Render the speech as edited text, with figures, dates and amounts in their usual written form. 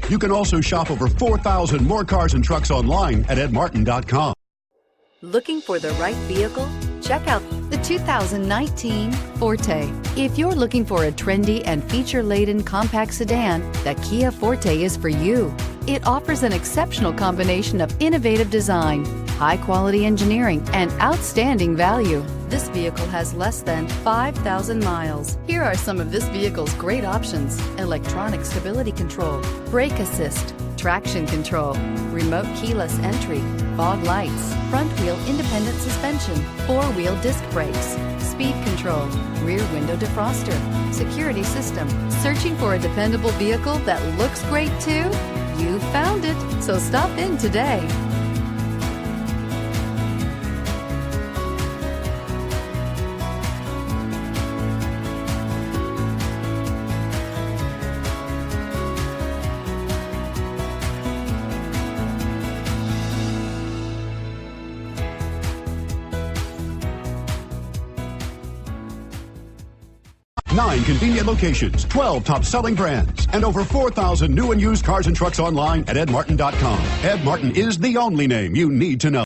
You can also shop over 4,000 more cars and trucks online at edmartin.com. Looking for the right vehicle? Check out the 2019 Forte. If you're looking for a trendy and feature-laden compact sedan, the Kia Forte is for you. It offers an exceptional combination of innovative design, high-quality engineering, and outstanding value. This vehicle has less than 5,000 miles. Here are some of this vehicle's great options: electronic stability control, brake assist, traction control, remote keyless entry, fog lights, front wheel independent suspension, four-wheel disc brakes, speed control, rear window defroster, security system. Searching for a dependable vehicle that looks great too? You found it, so stop in today. Nine convenient locations, 12 top-selling brands, and over 4,000 new and used cars and trucks online at edmartin.com. Ed Martin is the only name you need to know.